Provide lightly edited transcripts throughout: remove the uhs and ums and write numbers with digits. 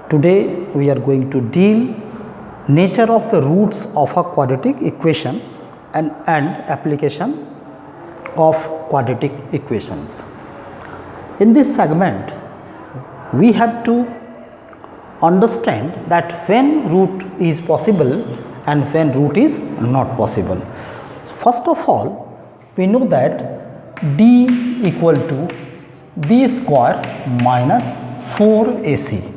Today we are going to deal nature of the roots of a quadratic equation and application of quadratic equations. In this segment, we have to understand that when root is possible and when root is not possible. First of all, we know that d equal to b square minus 4ac.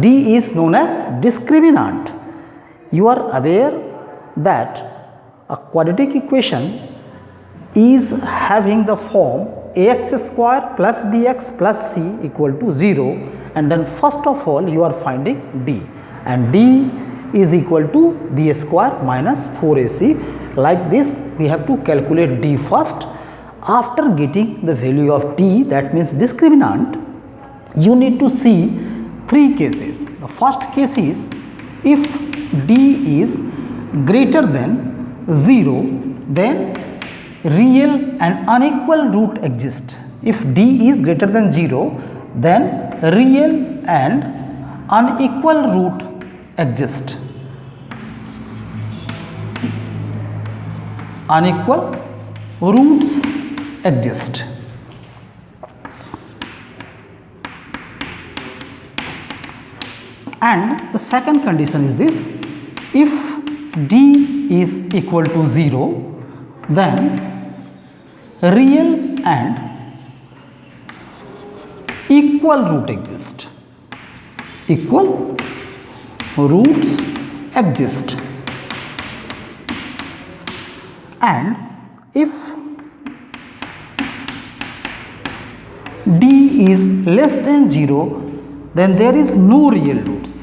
D is known as discriminant. You are aware that a quadratic equation is having the form ax square plus bx plus c equal to 0, and then first of all you are finding d, and d is equal to b square minus 4ac. Like this we have to calculate d first. After getting the value of d, that means discriminant, you need to see three cases. The first case is if d is greater than 0, then real and unequal root exist. If d is greater than 0, then real and unequal root exist. Unequal roots exist. And the second condition is this: if d is equal to 0, then real and equal root exist. Equal roots exist. And if d is less than 0, then there is no real roots.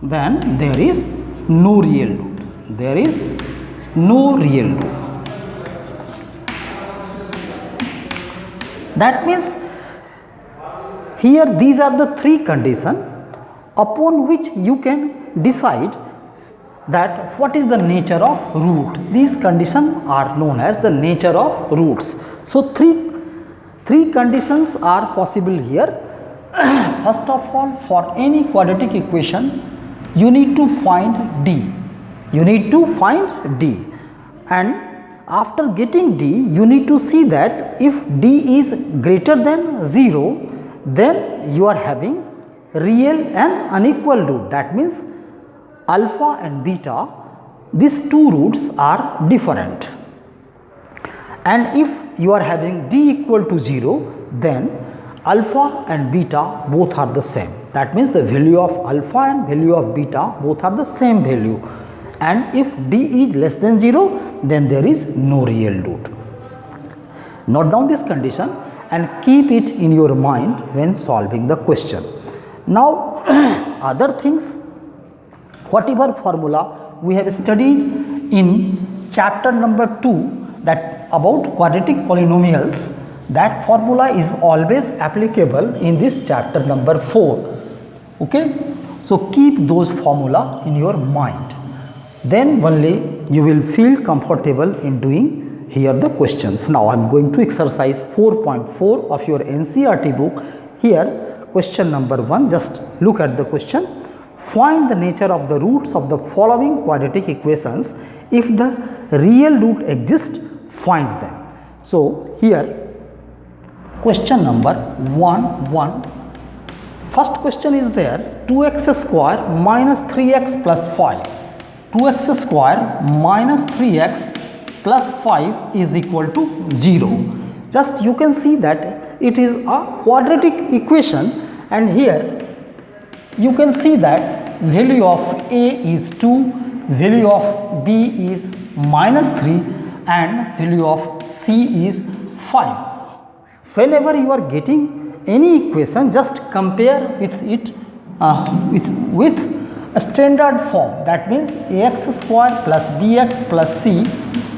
Then there is no real root. There is no real root. That means here these are the three conditions upon which you can decide that what is the nature of root. These conditions are known as the nature of roots. So three conditions are possible here. First of all, for any quadratic equation, you need to find d. You need to find d, and after getting d, you need to see that if d is greater than 0, then you are having real and unequal root. That means alpha and beta, these two roots are different. And if you are having d equal to 0, then alpha and beta both are the same. That means the value of alpha and value of beta both are the same value. And if d is less than 0, then there is no real root. Note down this condition and keep it in your mind when solving the question. Now other things, whatever formula we have studied in chapter number 2, that about quadratic polynomials, that formula is always applicable in this chapter number 4. Okay, so keep those formula in your mind, then only you will feel comfortable in doing here the questions. Now I am going to exercise 4.4 of your NCERT book. Here question number 1, just look at the question. Find the nature of the roots of the following quadratic equations. If the real root exists, find them. So here question number 1. First question is there, 2x square minus 3x plus 5. 2x square minus 3x plus 5 is equal to 0. Just you can see that it is a quadratic equation, and here you can see that value of a is 2, value of b is minus 3, and value of c is 5. Whenever you are getting any equation, just compare with it with a standard form. That means ax square plus bx plus c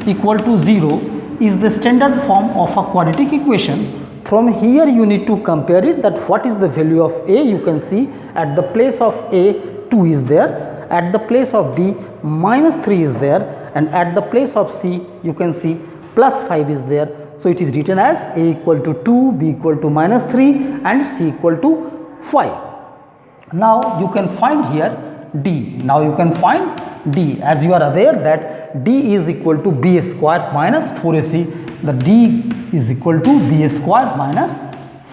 equal to 0 is the standard form of a quadratic equation. From here you need to compare it, that what is the value of a. You can see at the place of a 2 is there, at the place of b minus 3 is there, and at the place of c you can see plus 5 is there. So it is written as a equal to 2, b equal to minus 3, and c equal to 5. Now you can find here d. Now you can find d, as you are aware that d is equal to b square minus 4ac. The d is equal to b square minus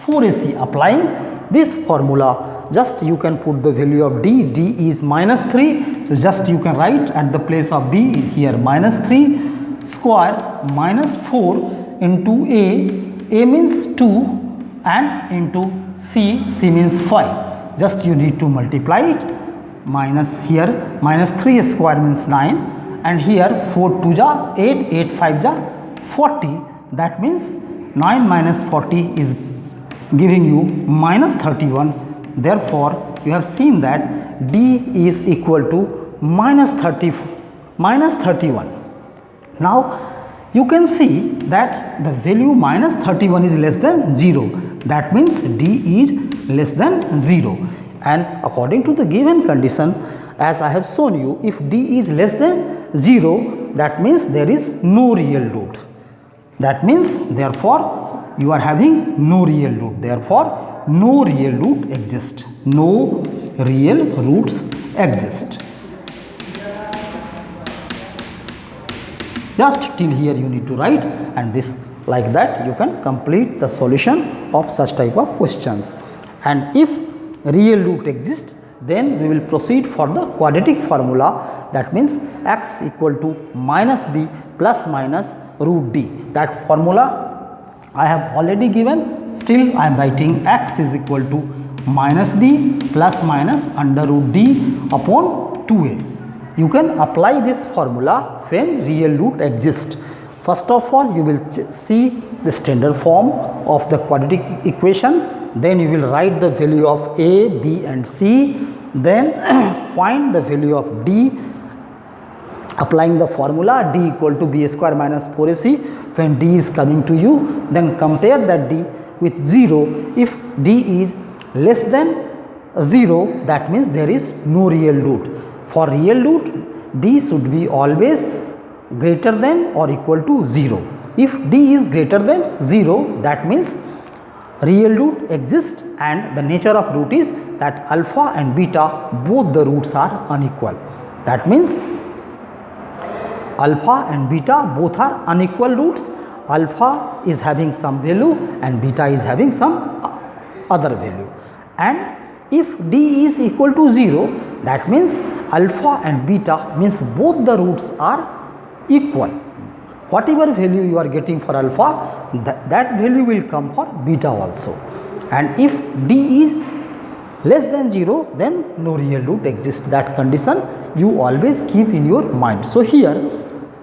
4ac. Applying this formula, just you can put the value of d. D is minus 3. So just you can write at the place of b here minus 3 square minus 4 into a means 2 and into c means 5. Just you need to multiply it. Minus here minus 3 square means 9 and here 4 2 ja 8, 8 5 ja 40. That means 9 minus 40 is giving you minus 31. Therefore, you have seen that d is equal to minus 31. Now, you can see that the value minus 31 is less than 0. That means d is less than 0. And according to the given condition, as I have shown you, if d is less than 0, that means there is no real root. That means therefore you are having no real root. Therefore no real root exists. No real roots exist. Just till here you need to write, and this like that you can complete the solution of such type of questions. And if real root exists, then we will proceed for the quadratic formula. That means x equal to minus b plus minus root d. That formula I have already given. Still I am writing x is equal to minus b plus minus under root d upon 2a. You can apply this formula when real root exists. First of all, you will see the standard form of the quadratic equation. Then you will write the value of a, b and c. Then find the value of d. Applying the formula d equal to b square minus 4ac. When d is coming to you, then compare that d with 0. If d is less than 0, that means there is no real root. For real root, d should be always greater than or equal to 0. If d is greater than 0, that means real root exists, and the nature of root is that alpha and beta, both the roots are unequal. That means alpha and beta both are unequal roots. Alpha is having some value and beta is having some other value. And if d is equal to 0, that means alpha and beta means both the roots are equal. Whatever value you are getting for alpha, that value will come for beta also. And if d is less than 0, then no real root exists. That condition you always keep in your mind. So here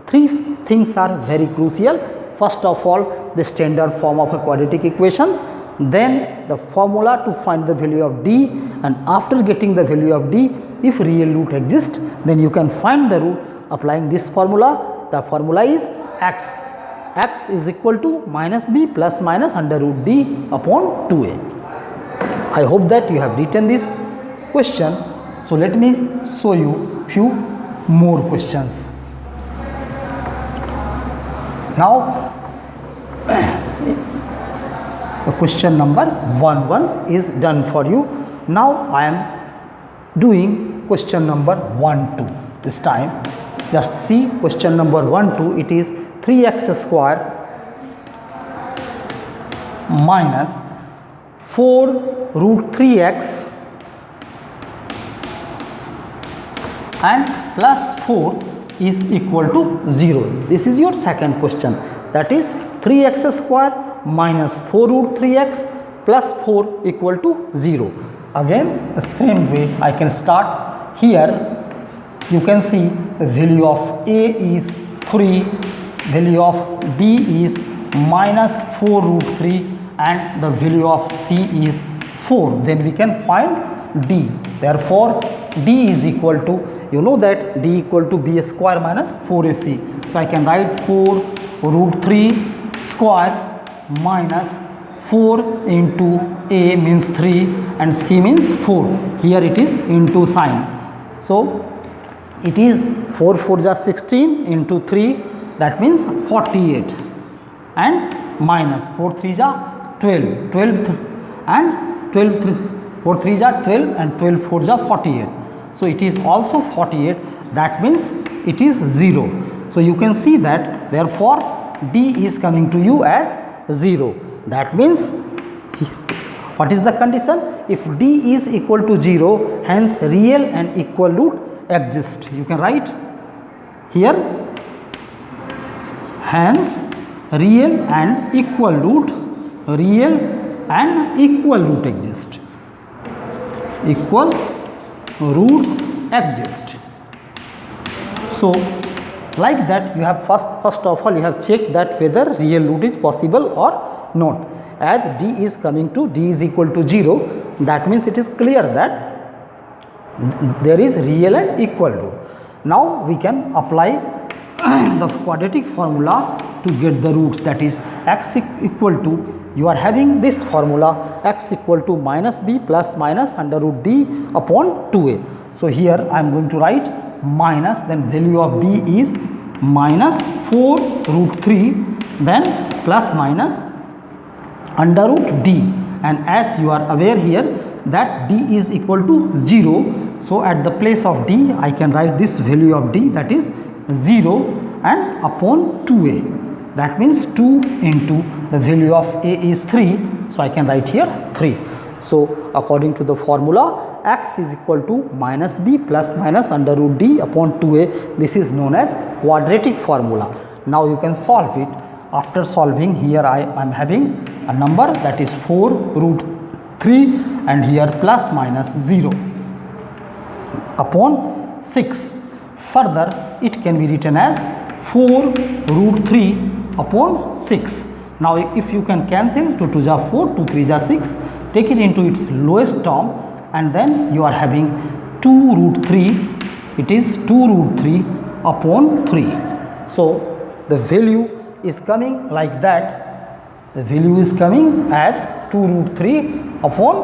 3 things are very crucial. First of all, the standard form of a quadratic equation, then the formula to find the value of d, and after getting the value of d, if real root exists, then you can find the root applying this formula. The formula is x. X is equal to minus b plus minus under root d upon 2a. I hope that you have written this question. So let me show you few more questions. Now the question number 1 is done for you. Now I am doing question number 1 2 this time. Just see question number 1 2. It is 3x square minus 4 root 3x and plus 4 is equal to 0. This is your second question. That is 3x square minus 4 root 3x plus 4 equal to 0. Again the same way I can start. Here you can see the value of a is 3, value of b is minus 4 root 3 and the value of c is 4. Then we can find d. Therefore d is equal to, you know that d equal to b square minus 4ac. So I can write 4 root 3 square minus 4 into a means 3 and c means 4. Here it is into sign. So it is 4 4 is 16 into 3, that means 48, and minus 4 3 is 12, 12 and 12 4 3 are 12 and 12 4 are 48. So it is also 48, that means it is 0. So you can see that therefore D is coming to you as 0. That means what is the condition? If D is equal to 0, hence real and equal root exist. You can write here, hence real and equal root exist. Equal roots exist. So like that you have first of all you have checked that whether real root is possible or not. As D is coming to D is equal to 0, that means it is clear that there is real and equal root. Now we can apply the quadratic formula to get the roots, that is x equal to, you are having this formula, x equal to minus b plus minus under root d upon 2a. So here I am going to write minus, then value of b is minus 4 root 3, then plus minus under root d, and as you are aware here that d is equal to 0. So at the place of d I can write this value of d, that is 0 and upon 2a. That means 2 into the value of a is 3. So I can write here 3. So according to the formula, x is equal to minus b plus minus under root d upon 2a. This is known as quadratic formula. Now you can solve it. After solving, here I am having a number, that is 4 root 3, and here plus minus 0 upon 6. Further it can be written as 4 root 3 upon 6. Now if you can cancel, 2 2 are 4, 2 3 are 6, take it into its lowest term, and then you are having 2 root 3, it is 2 root 3 upon 3. So the value is coming like that, the value is coming as 2 root 3 upon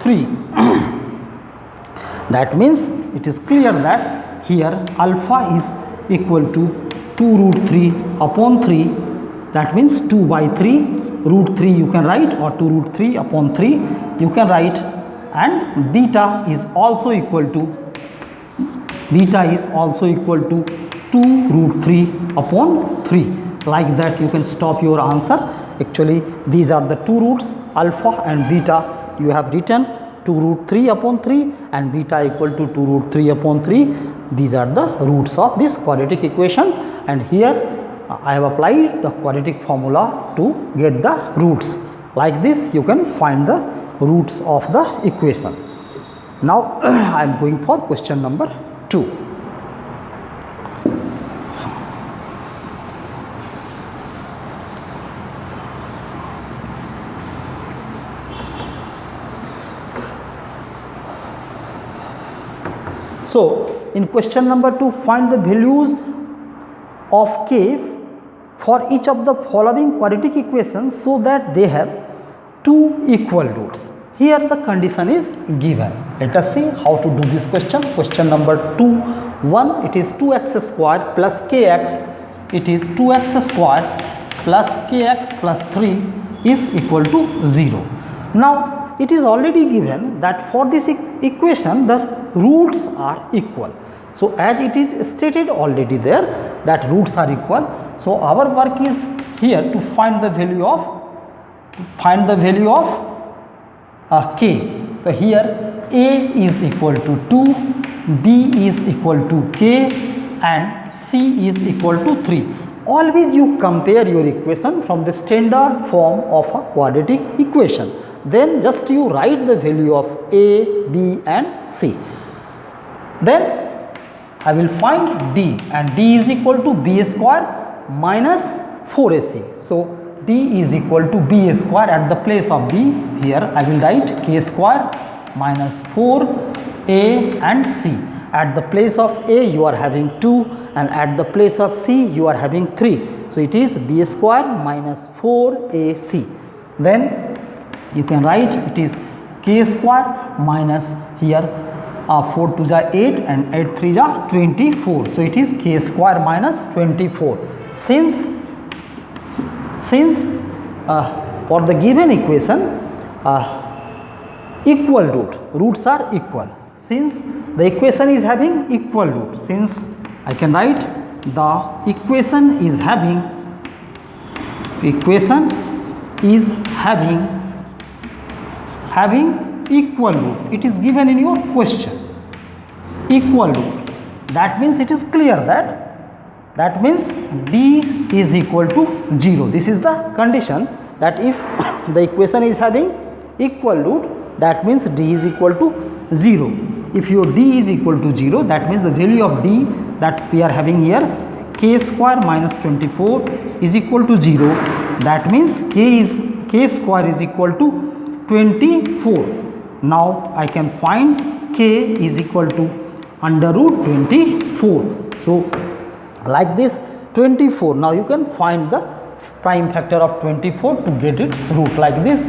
3. That means it is clear that here alpha is equal to 2 root 3 upon 3, that means 2 by 3, root 3 you can write, or 2 root 3 upon 3 you can write, and beta is also equal to 2 root 3 upon 3. Like that you can stop your answer. Actually these are the two roots, alpha and beta. You have written 2 root 3 upon 3 and beta equal to 2 root 3 upon 3. These are the roots of this quadratic equation, and here I have applied the quadratic formula to get the roots. Like this you can find the roots of the equation. Now I am going for question number 2. So in question number 2, find the values of k for each of the following quadratic equations so that they have 2 equal roots. Here the condition is given. Let us see how to do this question. Question number 2, 1, it is 2x square plus kx, it is 2x square plus kx plus 3 is equal to 0. Now it is already given that for this equation the roots are equal. So as it is stated already there that roots are equal. So our work is here to find the value of k. So here a is equal to 2, b is equal to k, and c is equal to 3. Always you compare your equation from the standard form of a quadratic equation. Then just you write the value of a, b and c. Then I will find d, and d is equal to b square minus 4ac. So d is equal to b square. At the place of b, here I will write k square minus 4a and c. At the place of a you are having 2, and at the place of c you are having 3. So it is b square minus 4ac. Then you can write it is k square minus here 4 2 are 8 and 8 3 are 24. So it is k square minus 24. Since for the given equation equal root, roots are equal. Since the equation is having equal root, since I can write the equation is having equal root, it is given in your question, equal root. That means it is clear that means d is equal to 0. This is the condition, that if the equation is having equal root, that means d is equal to 0. If your d is equal to 0, that means the value of d that we are having here, k square minus 24 is equal to 0. That means k square is equal to 24. Now I can find k is equal to under root 24. So like this 24. Now you can find the prime factor of 24 to get its root, like this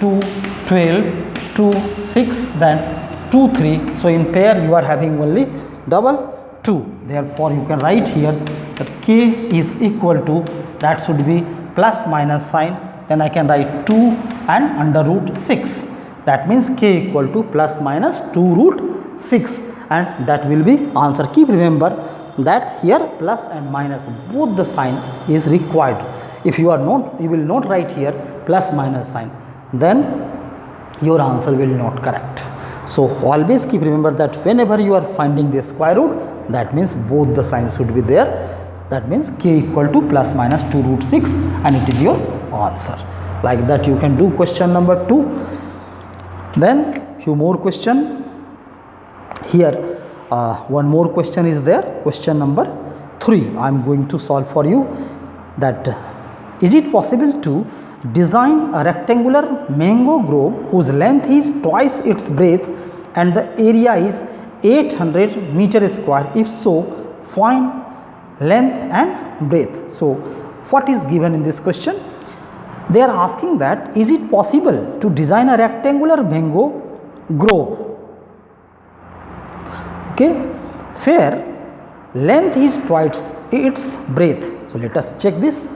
2, 12, 2, 6, then 2, 3. So in pair you are having only double 2. Therefore you can write here that k is equal to, that should be plus minus sign, then I can write 2 and under root 6. That means k equal to plus minus 2 root 6, and that will be answer. Keep remember that here plus and minus both the sign is required. If you will not write here plus minus sign, then your answer will not correct. So always keep remember that whenever you are finding the square root, that means both the signs should be there. That means k equal to plus minus 2 root 6, and it is your answer. Like that you can do question number 2. Then few more question here. One more question is there, question number 3. I am going to solve for you. That is it possible to design a rectangular mango grove whose length is twice its breadth and the area is 800 meter square? If so, find length and breadth. So what is given in this question? They are asking that is it possible to design a rectangular mango grove, okay, where length is twice its breadth. So let us check this.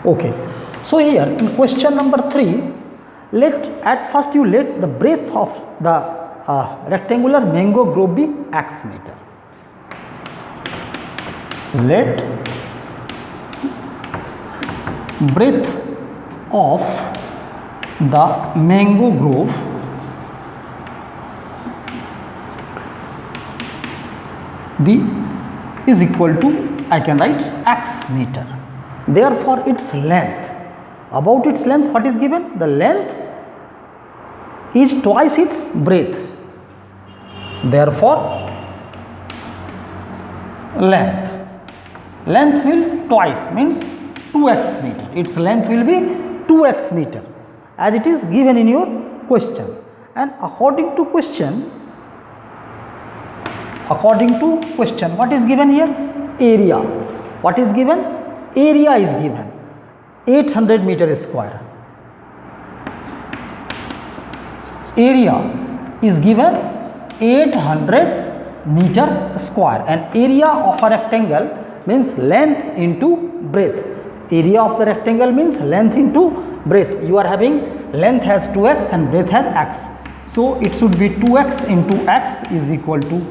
Okay, so here in question number 3, at first you let the breadth of the rectangular mango grove be x meter. Let breadth of the mango grove is equal to, I can write x meter. Therefore its length, about its length what is given? The length is twice its breadth. Therefore length will twice, means 2x meter. Its length will be 2x meter as it is given in your question. And according to question, what is given here? Area. What is given? Area is given 800 meter square. Area is given 800 meter square, and area of a rectangle means length into breadth. Area of the rectangle means length into breadth. You are having length has 2x and breadth has x. So it should be 2x into x is equal to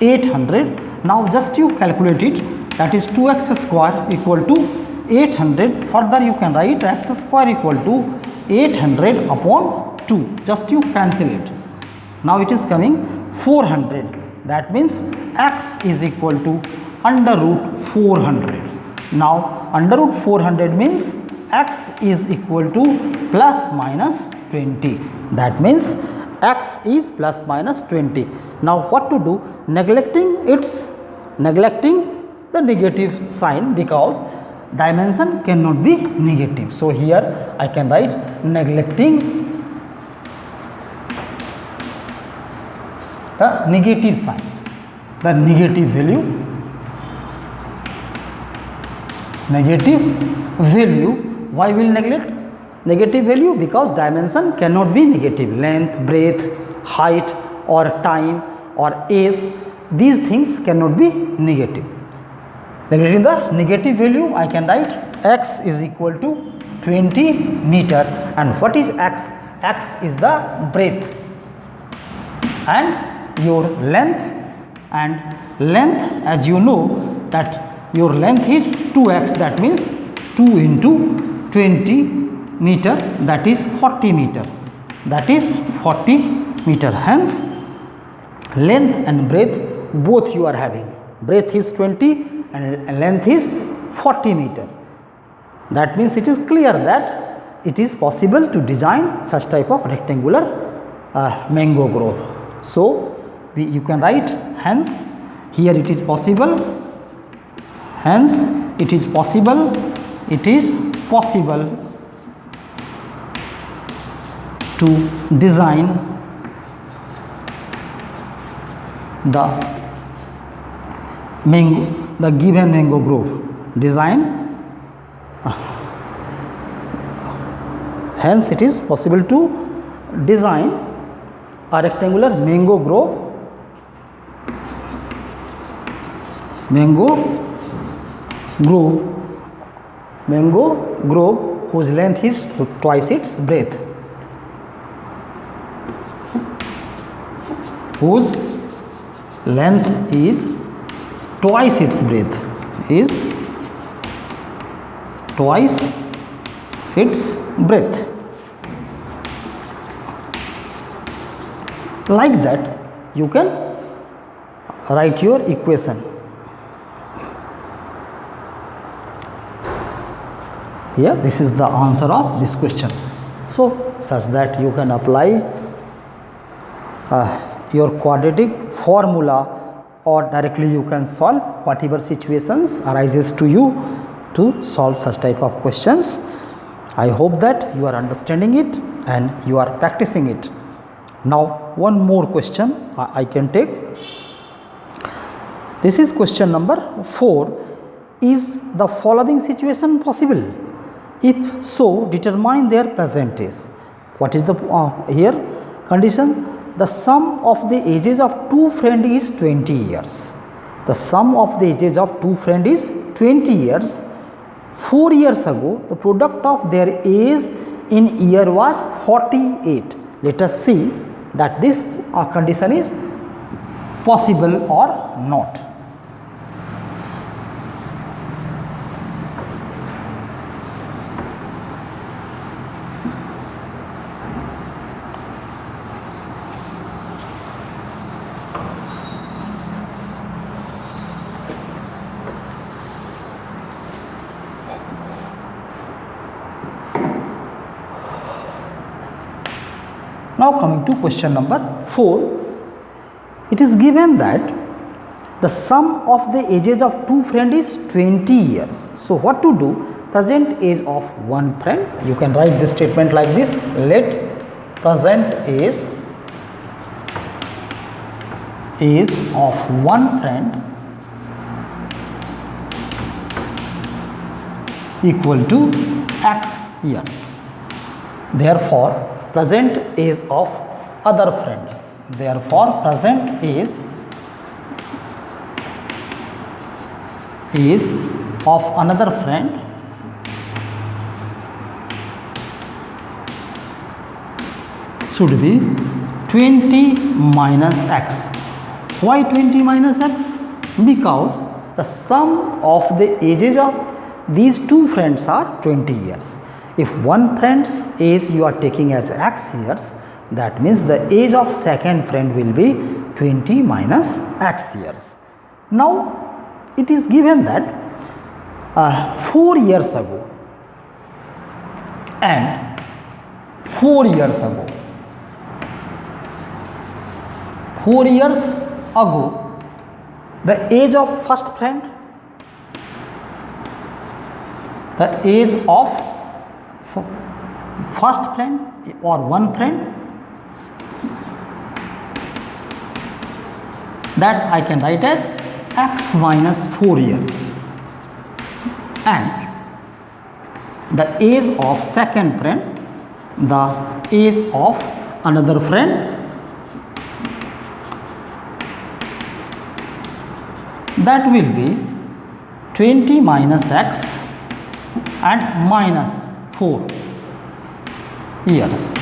800. Now just you calculate it, that is 2x square equal to 800. Further you can write x square equal to 800 upon 2. Just you cancel it. Now it is coming 400. That means x is equal to under root 400. Now under root 400 means x is equal to plus minus 20. That means x is plus minus 20. Now what to do? Neglecting the negative sign, because dimension cannot be negative. So here I can write neglecting the negative sign, the negative value. Why will neglect? negative value? Because dimension cannot be negative. Length, breadth, height or time or age, these things cannot be negative. Neglecting the negative value, I can write x is equal to 20 meter. And what is x? X is the breadth and your length, and length, as you know that your length is 2x, that means 2 into 20 meter, that is 40 meter, that is 40 meter. Hence length and breadth both you are having. Breadth is 20 and length is 40 meter. That means it is clear that it is possible to design such type of rectangular mango grove. So you can write, hence here it is possible, hence it is possible, it is possible to design the given mango grove. Hence it is possible to design a rectangular mango grove whose length is twice its breadth, whose length is twice its breadth, is twice its breadth. Like that you can write your equation. Here this is the answer of this question. So such that you can apply your quadratic formula, or directly you can solve whatever situations arises to you to solve such type of questions. I hope that you are understanding it and you are practicing it. Now one more question I can take. This is question number 4. Is the following situation possible? If so, determine their percentage. What is the here condition? The sum of the ages of two friends is 20 years. The sum of the ages of two friends is 20 years. 4 years ago, the product of their age in year was 48. Let us see that this condition is possible or not. Now coming to question number 4, it is given that the sum of the ages of two friends is 20 years. So what to do? Present age of one friend. You can write this statement like this: let present age of one friend equal to x years. Therefore present age of other friend, therefore present age of another friend should be 20 minus x. Why 20 minus x? Because the sum of the ages of these two friends are 20 years. If one friend's age you are taking as x years, that means the age of second friend will be 20 minus x years. Now it is given that 4 years ago and 4 years ago, 4 years ago, the age of first friend, the age of first friend or one friend, that I can write as x minus 4 years, and the age of second friend the age of another friend, that will be 20 minus x and minus 4 years.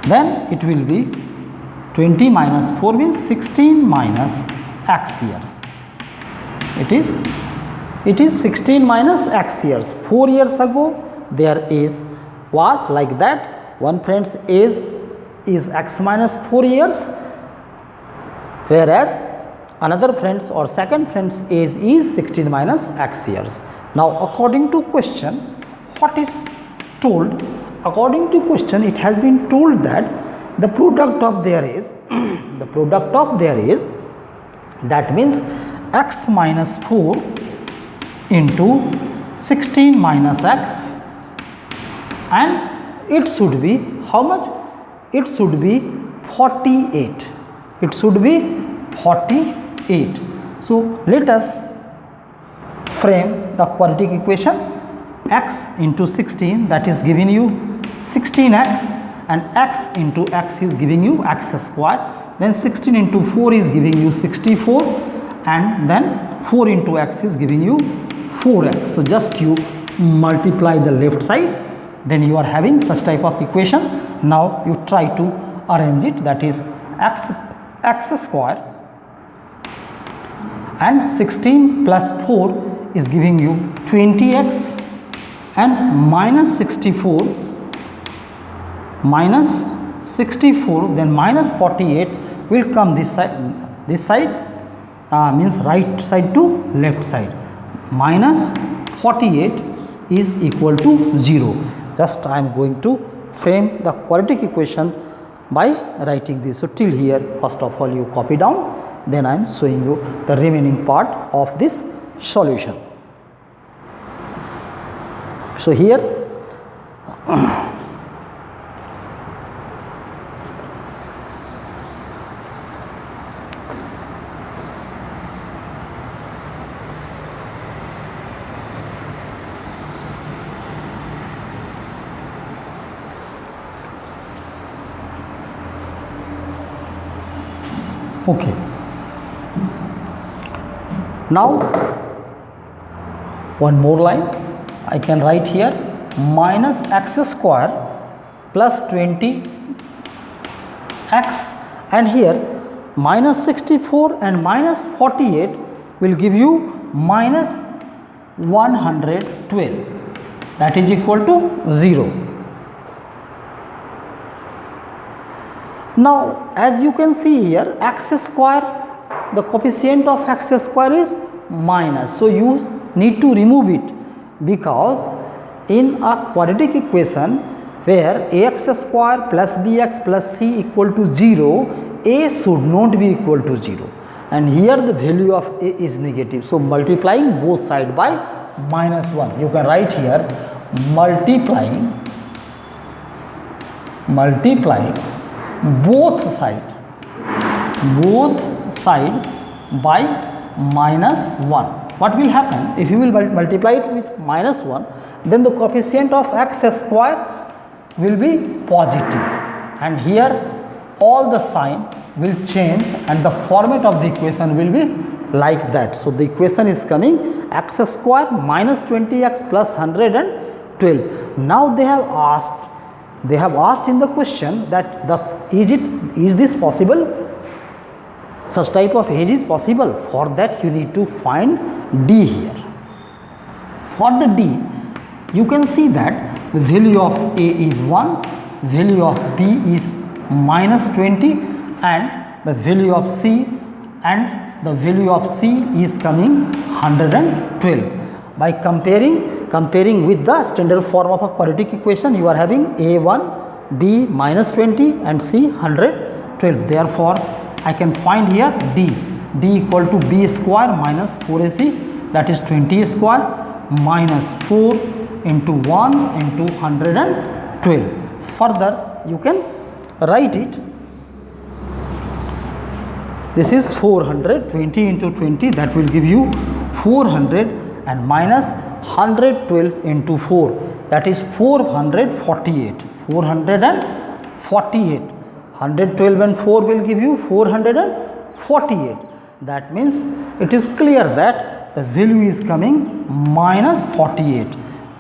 Then it will be 20 minus 4 means 16 minus x years. It is 16 minus x years. 4 years ago their age was like that. One friend's age is x minus 4 years, whereas another friend's or second friend's age is 16 minus x years. Now according to question, what is told? According to question, it has been told that the product of their age, that means x minus 4 into 16 minus x, and it should be how much? It should be 48. It should be 48. So let us frame the quadratic equation. X into 16, that is giving you 16x, and x into x is giving you x square. Then 16 into 4 is giving you 64, and then 4 into x is giving you 4x. So just you multiply the left side, then you are having such type of equation. Now you try to arrange it, that is x square and 16 plus 4 is giving you 20x, and minus 64 then minus 48 will come this side, means right side to left side. Minus 48 is equal to 0. Just I am going to frame the quadratic equation by writing this. So till here, first of all you copy down, then I am showing you the remaining part of this solution. So here okay. Now one more line I can write here, minus x square plus 20x, and here minus 64 and minus 48 will give you minus 112, that is equal to 0. Now as you can see here, x square, the coefficient of x square is minus, so you need to remove it, because in a quadratic equation where ax square plus bx plus c equal to 0, a should not be equal to 0, and here the value of a is negative. So multiplying both sides by minus 1, you can write here multiplying both side by minus 1. What will happen if you will multiply it with minus 1, then the coefficient of x square will be positive, and here all the sign will change and the format of the equation will be like that. So the equation is coming x square minus 20x plus 112. Now they have asked in the question that is this possible? Such type of age is possible. For that you need to find d here. For the d, you can see that the value of a is 1, value of b is minus 20, and the value of c is coming 112. By comparing with the standard form of a quadratic equation, you are having a1, b minus 20 and c 112. Therefore I can find here d equal to b square minus 4ac, that is 20 square minus 4 into 1 into 112. Further you can write it, this is 400, 20 into 20, that will give you 400, and minus 112 into 4, that is 448. 448. 112 and 4 will give you 448. That means it is clear that the value is coming minus 48.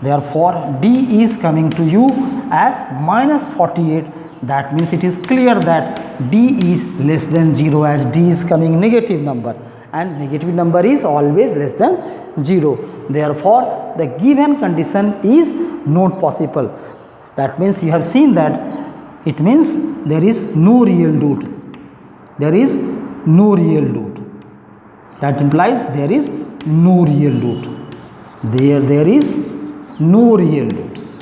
Therefore, D is coming to you as minus 48. That means it is clear that D is less than 0, as D is coming negative number, and negative number is always less than 0. Therefore, the given condition is not possible. That means you have seen that it means there is no real root. There is no real root. That implies there is no real root. There is no real roots.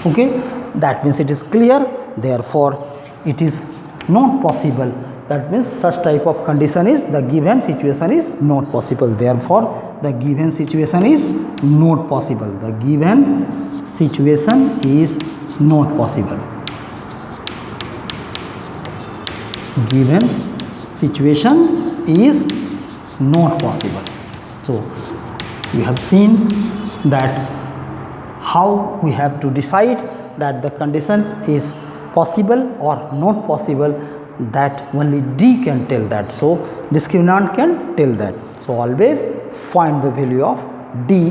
Okay, that means it is clear. Therefore, it is not possible. That means such type of condition is, the given situation is not possible. Therefore, the given situation is not possible. The given situation is not possible. Given situation is not possible. So, we have seen that how we have to decide that the condition is possible or not possible, that only D can tell that. So, discriminant can tell that. So, always find the value of D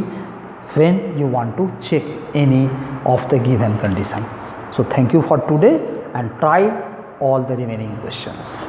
when you want to check any of the given condition. So, thank you for today and try all the remaining questions.